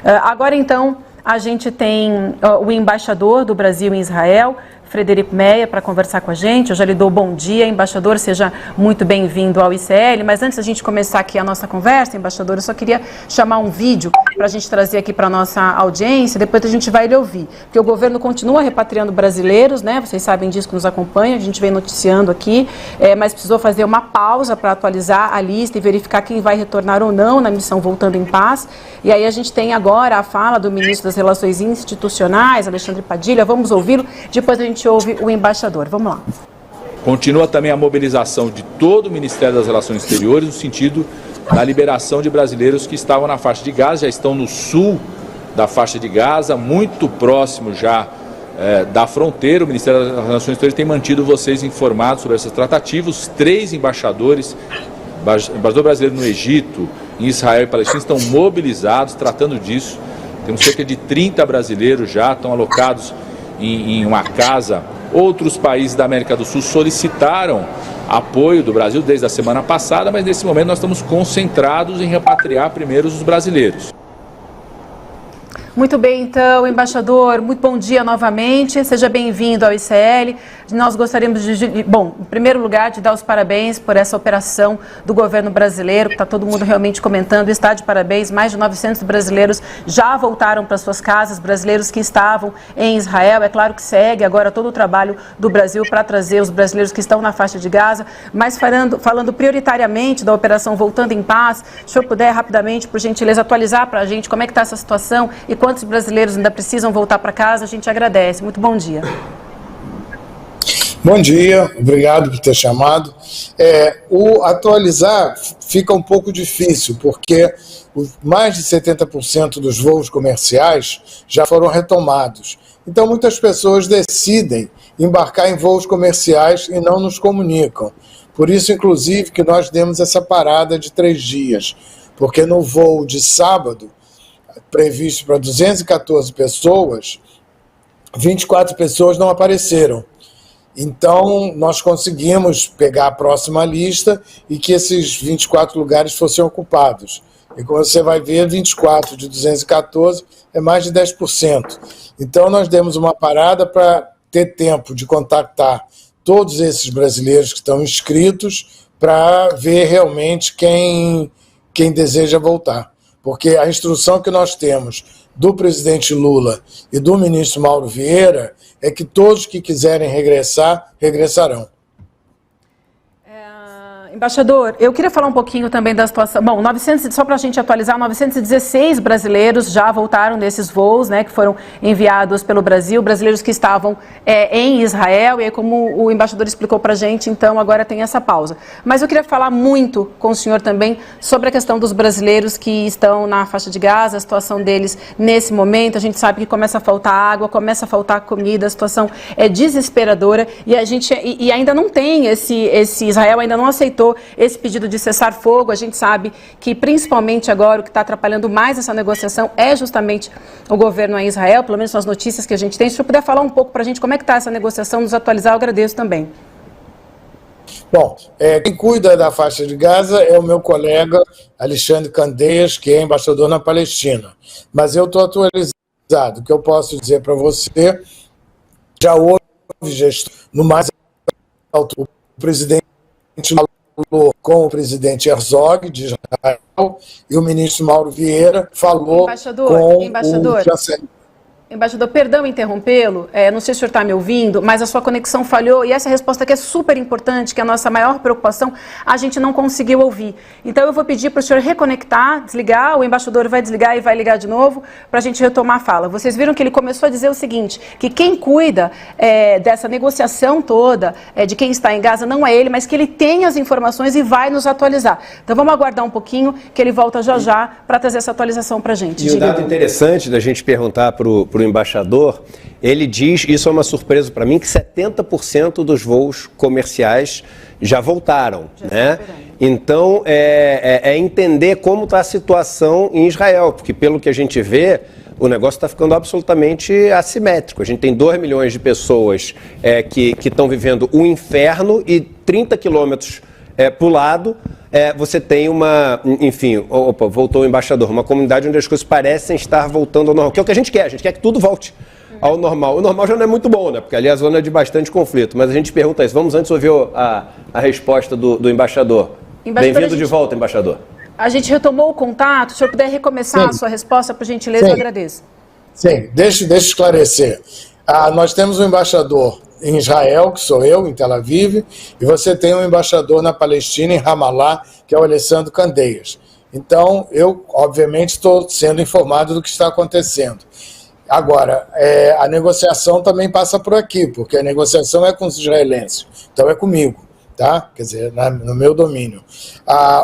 Agora, então, a gente tem o embaixador do Brasil em Israel, Frederico Meyer, para conversar com a gente. Eu já lhe dou bom dia, embaixador, seja muito bem-vindo ao ICL. Mas antes da gente começar aqui a nossa conversa, embaixador, eu só queria chamar um vídeo para a gente trazer aqui para a nossa audiência, depois a gente vai lhe ouvir. Porque o governo continua repatriando brasileiros, né? Vocês sabem disso que nos acompanham, a gente vem noticiando aqui, mas precisou fazer uma pausa para atualizar a lista e verificar quem vai retornar ou não na missão Voltando em Paz. E aí a gente tem agora a fala do ministro das Relações Institucionais, Alexandre Padilha. Vamos ouvi-lo, depois a gente ouve o embaixador. Vamos lá. Continua também a mobilização de todo o Ministério das Relações Exteriores no sentido da liberação de brasileiros que estavam na faixa de Gaza, já estão no sul da faixa de Gaza, muito próximo já da fronteira. O Ministério das Relações Exteriores tem mantido vocês informados sobre essas tratativas. Os 3 embaixadores, embaixador brasileiro no Egito, em Israel e Palestina, estão mobilizados, tratando disso. Temos cerca de 30 brasileiros já, estão alocados em uma casa. Outros países da América do Sul solicitaram apoio do Brasil desde a semana passada, mas nesse momento nós estamos concentrados em repatriar primeiro os brasileiros. Muito bem, então, embaixador, muito bom dia novamente, seja bem-vindo ao ICL. Nós gostaríamos bom, em primeiro lugar, de dar os parabéns por essa operação do governo brasileiro, que está todo mundo realmente comentando, está de parabéns. Mais de 900 brasileiros já voltaram para suas casas, brasileiros que estavam em Israel. É claro que segue agora todo o trabalho do Brasil para trazer os brasileiros que estão na faixa de Gaza, mas falando prioritariamente da operação Voltando em Paz, se o senhor puder rapidamente, por gentileza, atualizar para a gente como é que está essa situação e quantos brasileiros ainda precisam voltar para casa, a gente agradece. Muito bom dia. Bom dia, obrigado por ter chamado. O atualizar fica um pouco difícil, porque mais de 70% dos voos comerciais já foram retomados. Então, muitas pessoas decidem embarcar em voos comerciais e não nos comunicam. Por isso, inclusive, que nós demos essa parada de 3 dias, porque no voo de sábado, previsto para 214 pessoas, 24 pessoas não apareceram. Então, nós conseguimos pegar a próxima lista e que esses 24 lugares fossem ocupados. E como você vai ver, 24 de 214 é mais de 10%. Então, nós demos uma parada para ter tempo de contactar todos esses brasileiros que estão inscritos para ver realmente quem deseja voltar. Porque a instrução que nós temos do presidente Lula e do ministro Mauro Vieira é que todos que quiserem regressar, regressarão. Embaixador, eu queria falar um pouquinho também da situação. Bom, só para a gente atualizar, 916 brasileiros já voltaram desses voos, né, que foram enviados pelo Brasil, brasileiros que estavam em Israel, e aí, como o embaixador explicou para a gente, então agora tem essa pausa. Mas eu queria falar muito com o senhor também sobre a questão dos brasileiros que estão na faixa de Gaza, a situação deles nesse momento. A gente sabe que começa a faltar água, começa a faltar comida, a situação é desesperadora e ainda não tem esse Israel ainda não aceitou esse pedido de cessar-fogo. A gente sabe que, principalmente agora, o que está atrapalhando mais essa negociação é justamente o governo em Israel, pelo menos são as notícias que a gente tem. Se o senhor puder falar um pouco para a gente como é que está essa negociação, nos atualizar, eu agradeço também. Bom, quem cuida da faixa de Gaza é o meu colega Alexandre Candeias, que é embaixador na Palestina. Mas eu estou atualizado. O que eu posso dizer para você, já houve gestão no mais alto. O presidente falou com o presidente Herzog, de Israel, e o ministro Mauro Vieira falou com o chanceler. Embaixador, perdão interrompê-lo, não sei se o senhor está me ouvindo, mas a sua conexão falhou e essa resposta aqui é super importante, que é a nossa maior preocupação, a gente não conseguiu ouvir. Então eu vou pedir para o senhor reconectar, desligar, o embaixador vai desligar e vai ligar de novo para a gente retomar a fala. Vocês viram que ele começou a dizer o seguinte, que quem cuida dessa negociação toda, de quem está em Gaza, não é ele, mas que ele tem as informações e vai nos atualizar. Então vamos aguardar um pouquinho, que ele volta já para trazer essa atualização para a gente. E um dado interessante da gente perguntar para o embaixador, ele diz, isso é uma surpresa para mim, que 70% dos voos comerciais já voltaram, né? Então, é entender como está a situação em Israel, porque pelo que a gente vê, o negócio está ficando absolutamente assimétrico. A gente tem 2 milhões de pessoas que estão vivendo o inferno e 30 quilômetros para o lado, você tem enfim, voltou o embaixador, uma comunidade onde as coisas parecem estar voltando ao normal, que é o que a gente quer que tudo volte ao normal. O normal já não é muito bom, né? Porque ali é a zona de bastante conflito, mas a gente pergunta isso. Vamos antes ouvir a resposta do embaixador. Bem-vindo de volta, embaixador. A gente retomou o contato, se o senhor puder recomeçar a sua resposta, por gentileza, eu agradeço. Sim, deixa eu esclarecer. Nós temos um embaixador em Israel, que sou eu, em Tel Aviv, e você tem um embaixador na Palestina, em Ramallah, que é o Alessandro Candeias. Então, eu, obviamente, estou sendo informado do que está acontecendo. Agora, a negociação também passa por aqui, porque a negociação é com os israelenses, então é comigo. Tá? Quer dizer, no meu domínio.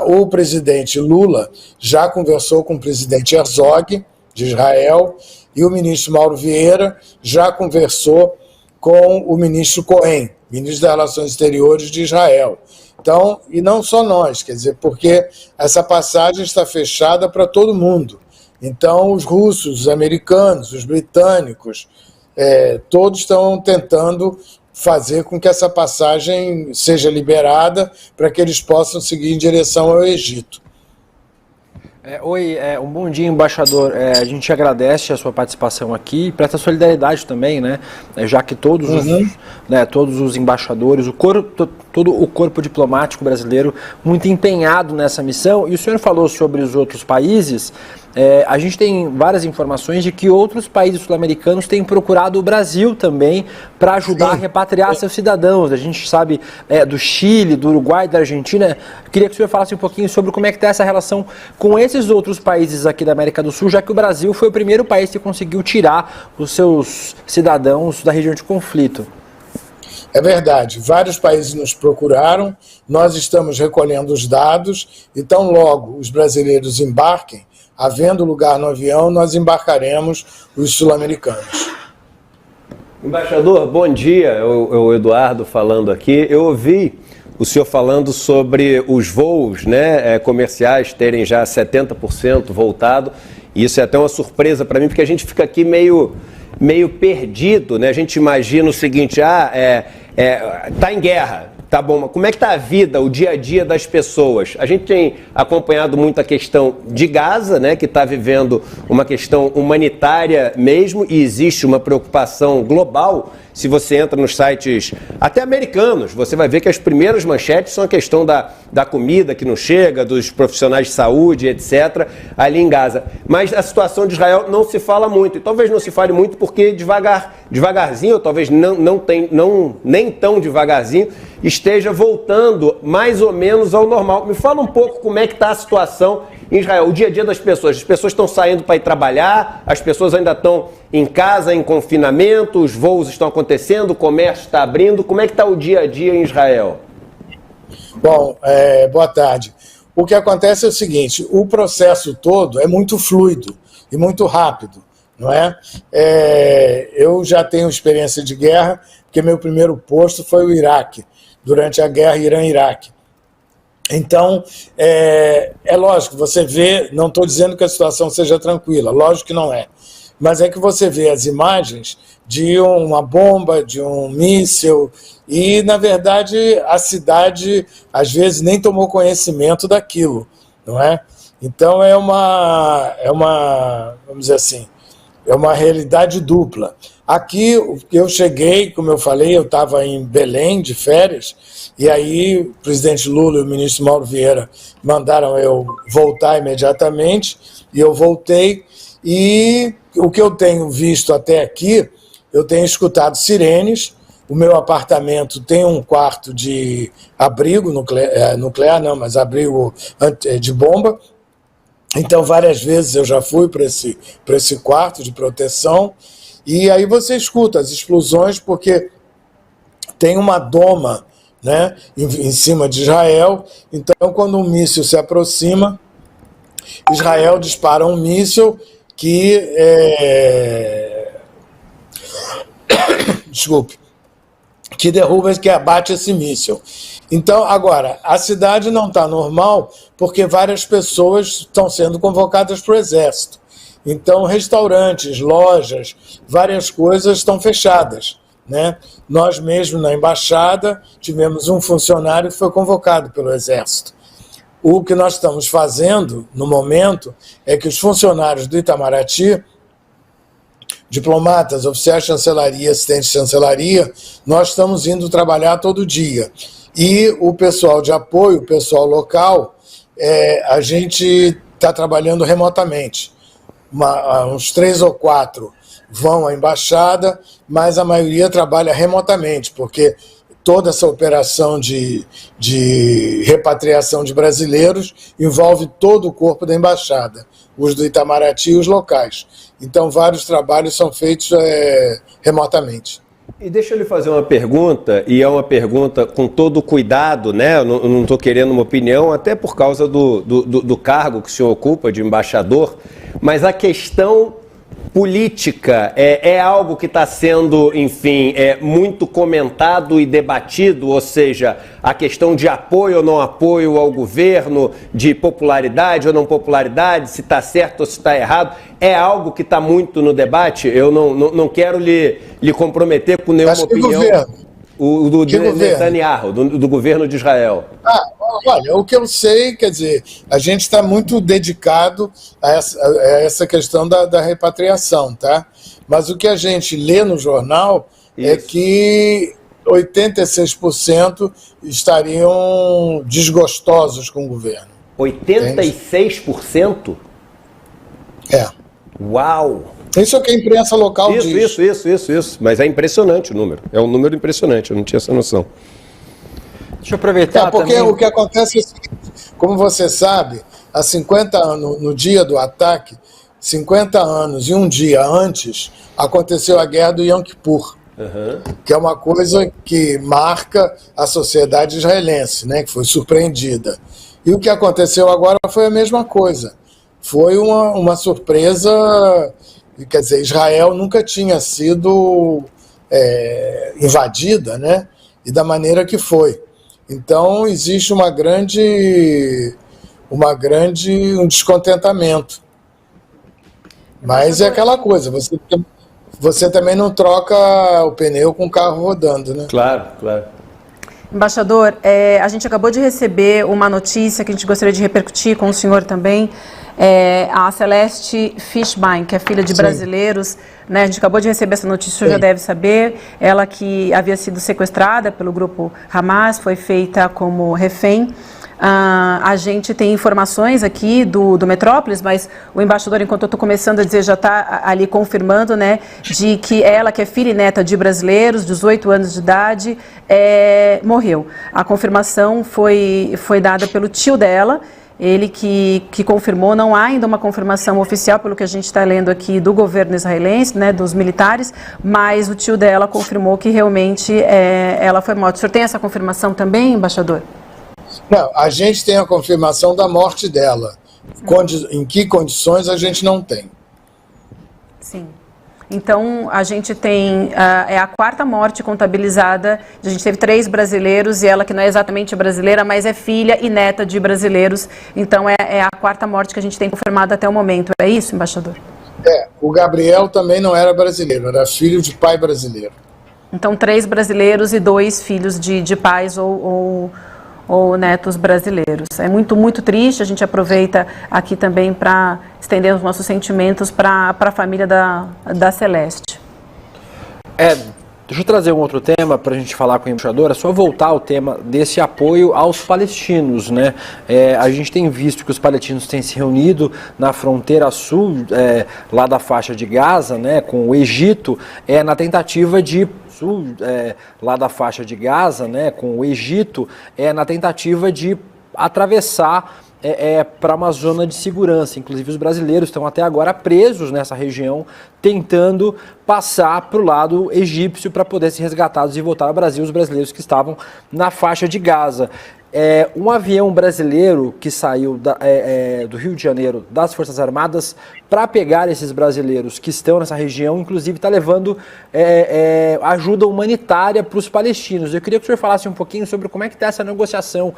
O presidente Lula já conversou com o presidente Herzog, de Israel, e o ministro Mauro Vieira já conversou com o ministro Cohen, ministro das Relações Exteriores de Israel. Então, e não só nós, quer dizer, porque essa passagem está fechada para todo mundo. Então, os russos, os americanos, os britânicos, todos estão tentando fazer com que essa passagem seja liberada para que eles possam seguir em direção ao Egito. Um bom dia, embaixador. A gente agradece a sua participação aqui e presta solidariedade também, né? Já que todos os embaixadores, todo o corpo diplomático brasileiro muito empenhado nessa missão. E o senhor falou sobre os outros países. A gente tem várias informações de que outros países sul-americanos têm procurado o Brasil também para ajudar a repatriar seus cidadãos. A gente sabe do Chile, do Uruguai, da Argentina. Queria que o senhor falasse um pouquinho sobre como é que está essa relação com esses outros países aqui da América do Sul, já que o Brasil foi o primeiro país que conseguiu tirar os seus cidadãos da região de conflito. É verdade, vários países nos procuraram, nós estamos recolhendo os dados, então logo os brasileiros embarquem, havendo lugar no avião, nós embarcaremos os sul-americanos. Embaixador, bom dia, o Eduardo falando aqui. Eu ouvi o senhor falando sobre os voos comerciais terem já 70% voltado, e isso é até uma surpresa para mim, porque a gente fica aqui meio perdido, né? A gente imagina o seguinte, tá em guerra. Tá bom, mas como é que está a vida, o dia a dia das pessoas? A gente tem acompanhado muito a questão de Gaza, né, que está vivendo uma questão humanitária mesmo, e existe uma preocupação global. Se você entra nos sites até americanos, você vai ver que as primeiras manchetes são a questão da comida que não chega, dos profissionais de saúde, etc., ali em Gaza. Mas a situação de Israel não se fala muito, e talvez não se fale muito porque devagarzinho, ou talvez nem tão devagarzinho, esteja voltando mais ou menos ao normal. Me fala um pouco como é que está a situação em Israel, o dia a dia das pessoas. As pessoas estão saindo para ir trabalhar, as pessoas ainda estão em casa, em confinamento, os voos estão acontecendo, o comércio está abrindo. Como é que está o dia a dia em Israel? Bom, boa tarde. O que acontece é o seguinte, o processo todo é muito fluido e muito rápido, não é? Eu já tenho experiência de guerra, porque meu primeiro posto foi o Iraque, durante a guerra Irã-Iraque. Então, é lógico, você vê, não estou dizendo que a situação seja tranquila, lógico que não é, mas é que você vê as imagens de uma bomba, de um míssil, e, na verdade, a cidade, às vezes, nem tomou conhecimento daquilo, não é? Então, vamos dizer assim, é uma realidade dupla. Aqui, eu cheguei, como eu falei, eu estava em Belém, de férias, e aí o presidente Lula e o ministro Mauro Vieira mandaram eu voltar imediatamente, e eu voltei, e o que eu tenho visto até aqui, eu tenho escutado sirenes, o meu apartamento tem um quarto de abrigo nuclear não, mas abrigo de bomba, então várias vezes eu já fui para esse quarto de proteção, e aí você escuta as explosões, porque tem uma doma, né, em cima de Israel, então quando um míssil se aproxima, Israel dispara um míssil que que derruba, que abate esse míssil. Então, agora, a cidade não está normal porque várias pessoas estão sendo convocadas para o Exército. Então, restaurantes, lojas, várias coisas estão fechadas, né? Nós mesmos, na embaixada, tivemos um funcionário que foi convocado pelo Exército. O que nós estamos fazendo, no momento, é que os funcionários do Itamaraty, diplomatas, oficiais de chancelaria, assistentes de chancelaria, nós estamos indo trabalhar todo dia. E o pessoal de apoio, o pessoal local, a gente está trabalhando remotamente. Uns 3 ou 4 vão à embaixada, mas a maioria trabalha remotamente, porque toda essa operação de repatriação de brasileiros envolve todo o corpo da embaixada, os do Itamaraty e os locais. Então, vários trabalhos são feitos remotamente. E deixa eu lhe fazer uma pergunta, e é uma pergunta com todo cuidado, né? Eu não estou querendo uma opinião, até por causa do cargo que o senhor ocupa de embaixador, mas a questão política é algo que está sendo, enfim, muito comentado e debatido, ou seja, a questão de apoio ou não apoio ao governo, de popularidade ou não popularidade, se está certo ou se está errado, é algo que está muito no debate. Eu não quero lhe comprometer com nenhuma opinião. Do Netanyahu, do governo de Israel. Olha, o que eu sei, quer dizer, a gente está muito dedicado a essa questão da repatriação, tá? Mas o que a gente lê no jornal é que 86% estariam desgostosos com o governo. 86%? Uau! Isso é o que a imprensa local diz. Isso. Mas é impressionante o número. É um número impressionante, eu não tinha essa noção. Deixa eu aproveitar porque também. O que acontece é o seguinte, como você sabe, há 50 anos, no dia do ataque, 50 anos e um dia antes, aconteceu a guerra do Yom Kippur, que é uma coisa que marca a sociedade israelense, né, que foi surpreendida. E o que aconteceu agora foi a mesma coisa. Foi uma surpresa, quer dizer, Israel nunca tinha sido invadida, né, e da maneira que foi. Então, existe um descontentamento. Mas é aquela coisa, você também não troca o pneu com o carro rodando, né? Claro. Embaixador, a gente acabou de receber uma notícia que a gente gostaria de repercutir com o senhor também. A Celeste Fishbein, que é filha de brasileiros, né? A gente acabou de receber essa notícia, o senhor já deve saber. Ela que havia sido sequestrada pelo grupo Hamas, foi feita como refém. A gente tem informações aqui do Metrópolis, mas o embaixador, enquanto eu estou começando a dizer, já está ali confirmando, né, de que ela, que é filha e neta de brasileiros, 18 anos de idade, morreu. A confirmação foi dada pelo tio dela, ele que confirmou. Não há ainda uma confirmação oficial, pelo que a gente está lendo aqui, do governo israelense, né, dos militares, mas o tio dela confirmou que realmente ela foi morta. O senhor tem essa confirmação também, embaixador? Não, a gente tem a confirmação da morte dela. Em que condições a gente não tem. Sim. Então, a gente tem, a quarta morte contabilizada. A gente teve 3 brasileiros e ela, que não é exatamente brasileira, mas é filha e neta de brasileiros. Então, é a quarta morte que a gente tem confirmada até o momento. É isso, embaixador? O Gabriel também não era brasileiro, era filho de pai brasileiro. Então, 3 brasileiros e 2 filhos de pais ou netos brasileiros. É muito, muito triste. A gente aproveita aqui também para estender os nossos sentimentos para a família da Celeste. Deixa eu trazer um outro tema para a gente falar com o embaixador. É só voltar ao tema desse apoio aos palestinos, né? A gente tem visto que os palestinos têm se reunido na fronteira sul, lá da faixa de Gaza, né, com o Egito, na tentativa de lá da faixa de Gaza, né, com o Egito, na tentativa de atravessar para uma zona de segurança. Inclusive os brasileiros estão até agora presos nessa região, tentando passar para o lado egípcio para poder ser resgatados e voltar ao Brasil, os brasileiros que estavam na faixa de Gaza. Um avião brasileiro que saiu do Rio de Janeiro, das Forças Armadas, para pegar esses brasileiros que estão nessa região, inclusive está levando ajuda humanitária para os palestinos. Eu queria que o senhor falasse um pouquinho sobre como é que está essa negociação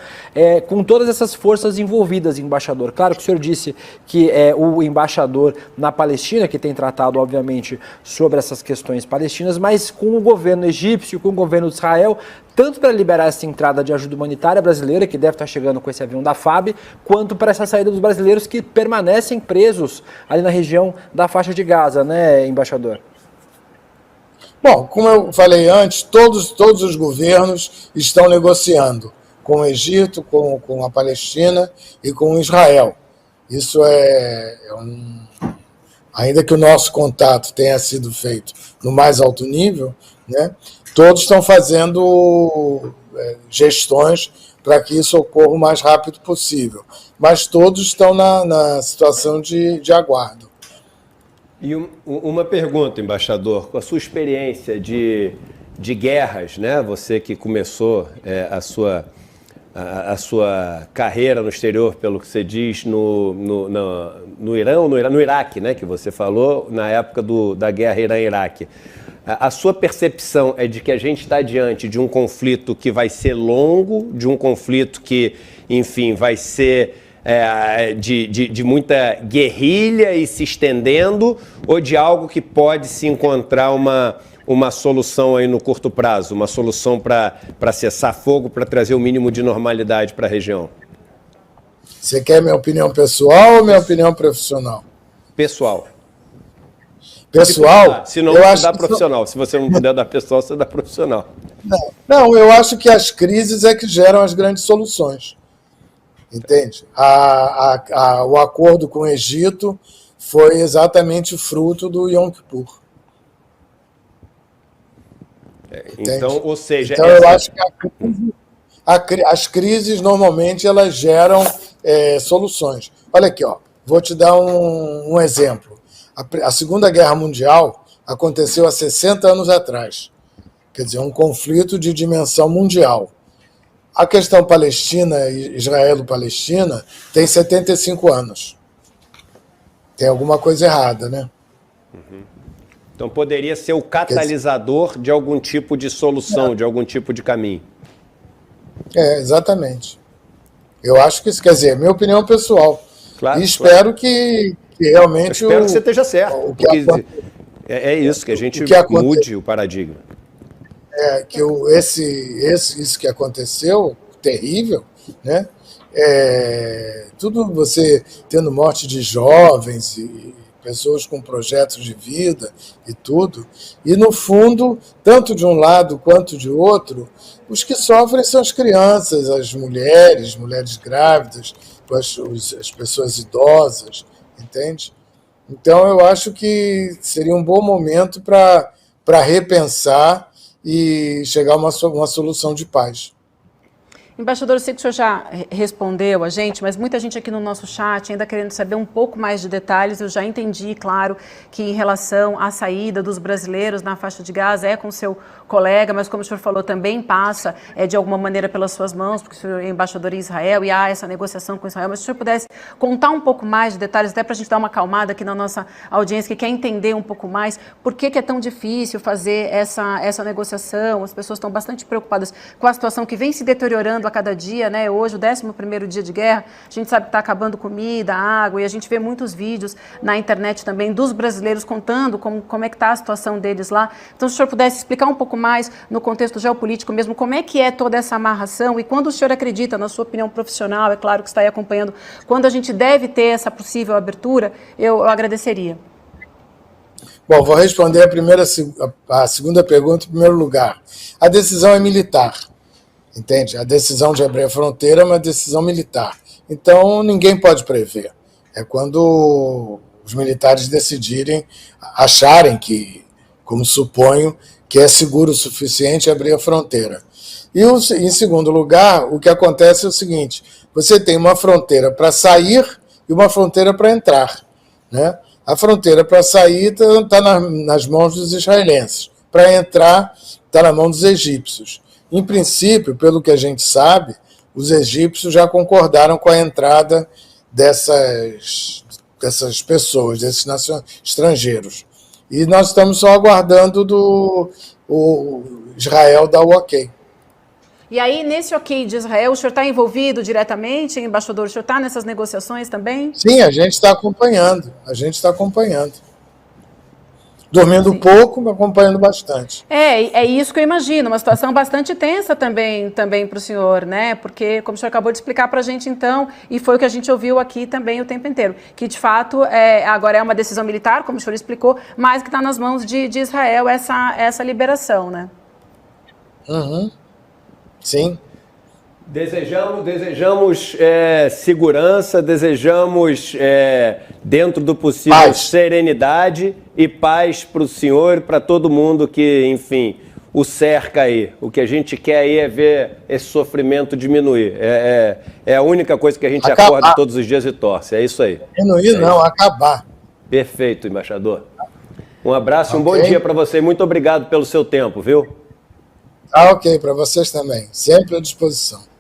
com todas essas forças envolvidas, embaixador. Claro que o senhor disse que o embaixador na Palestina, que tem tratado, obviamente, sobre essas questões palestinas, mas com o governo egípcio, com o governo de Israel, tanto para liberar essa entrada de ajuda humanitária brasileira, que deve estar chegando com esse avião da FAB, quanto para essa saída dos brasileiros que permanecem presos ali na região da faixa de Gaza, né, embaixador? Bom, como eu falei antes, todos os governos estão negociando com o Egito, com a Palestina e com Israel. Isso ainda que o nosso contato tenha sido feito no mais alto nível, né, todos estão fazendo gestões para que isso ocorra o mais rápido possível. Mas todos estão na situação de aguardo. E uma pergunta, embaixador, com a sua experiência de guerras, né? Você que começou a sua carreira no exterior, pelo que você diz, no Irã ou no Iraque, né? Que você falou na época da guerra Irã-Iraque. A sua percepção é de que a gente está diante de um conflito que vai ser longo, de um conflito que, enfim, vai ser de muita guerrilha e se estendendo, ou de algo que pode se encontrar uma solução aí no curto prazo, uma solução para cessar fogo, para trazer o mínimo de normalidade para a região? Você quer minha opinião pessoal ou minha opinião profissional? Pessoal. Pessoal? Se não, você dá profissional. Se você não puder dar pessoal, você dá profissional. Não, eu acho que as crises é que geram as grandes soluções. Entende? O acordo com o Egito foi exatamente fruto do Yom Kippur. Então, ou seja... Então, eu acho que as crises, normalmente, elas geram soluções. Olha aqui, ó, vou te dar um exemplo. A Segunda Guerra Mundial aconteceu há 60 anos atrás. Quer dizer, um conflito de dimensão mundial. A questão palestina, Israelo-Palestina, tem 75 anos. Tem alguma coisa errada, né? Uhum. Então poderia ser o catalisador de algum tipo de solução, de algum tipo de caminho. Exatamente. Eu acho que isso, quer dizer, minha opinião pessoal. Claro, e espero que realmente... Eu espero que você esteja certo. É isso, que a gente mude o paradigma. Isso que aconteceu, terrível, né? Tudo você tendo morte de jovens e pessoas com projetos de vida e tudo, e no fundo, tanto de um lado quanto de outro, os que sofrem são as crianças, as mulheres grávidas, as pessoas idosas, entende? Então eu acho que seria um bom momento para repensar e chegar a uma solução de paz. Embaixador, eu sei que o senhor já respondeu a gente, mas muita gente aqui no nosso chat ainda querendo saber um pouco mais de detalhes. Eu já entendi, claro, que em relação à saída dos brasileiros na faixa de Gaza é com o seu colega, mas como o senhor falou, também passa de alguma maneira pelas suas mãos, porque o senhor é embaixador em Israel e há essa negociação com Israel. Mas se o senhor pudesse contar um pouco mais de detalhes, até para a gente dar uma acalmada aqui na nossa audiência, que quer entender um pouco mais por que é tão difícil fazer essa negociação. As pessoas estão bastante preocupadas com a situação que vem se deteriorando a cada dia, né? Hoje, o 11º dia de guerra, a gente sabe que está acabando comida, água, e a gente vê muitos vídeos na internet também dos brasileiros contando como é que está a situação deles lá. Então, se o senhor pudesse explicar um pouco mais no contexto geopolítico mesmo, como é que é toda essa amarração e quando o senhor acredita, na sua opinião profissional, é claro que está aí acompanhando, quando a gente deve ter essa possível abertura, eu agradeceria. Bom, vou responder a segunda pergunta em primeiro lugar. A decisão é militar. Entende? A decisão de abrir a fronteira é uma decisão militar. Então, ninguém pode prever. É quando os militares decidirem, acharem que, como suponho, que é seguro o suficiente abrir a fronteira. E, em segundo lugar, o que acontece é o seguinte, você tem uma fronteira para sair e uma fronteira para entrar, né? A fronteira para sair está nas mãos dos israelenses. Para entrar, está na mão dos egípcios. Em princípio, pelo que a gente sabe, os egípcios já concordaram com a entrada dessas pessoas, desses estrangeiros. E nós estamos só aguardando o Israel dar o ok. E aí, nesse ok de Israel, o senhor está envolvido diretamente, embaixador? O senhor está nessas negociações também? Sim, a gente está acompanhando. dormindo pouco, me acompanhando bastante. É isso que eu imagino, uma situação bastante tensa também para o senhor, né? Porque, como o senhor acabou de explicar para a gente, então, e foi o que a gente ouviu aqui também o tempo inteiro, que de fato agora é uma decisão militar, como o senhor explicou, mas que está nas mãos de Israel essa liberação, né? Uhum. Sim. Desejamos segurança, desejamos, dentro do possível, paz, serenidade e paz para o senhor e para todo mundo que, enfim, o cerca aí. O que a gente quer aí é ver esse sofrimento diminuir. É a única coisa que a gente acorda todos os dias e torce. É isso aí. Diminuir não, acabar. Perfeito, embaixador. Um abraço e um bom dia para você. Muito obrigado pelo seu tempo, viu? Ok, para vocês também. Sempre à disposição.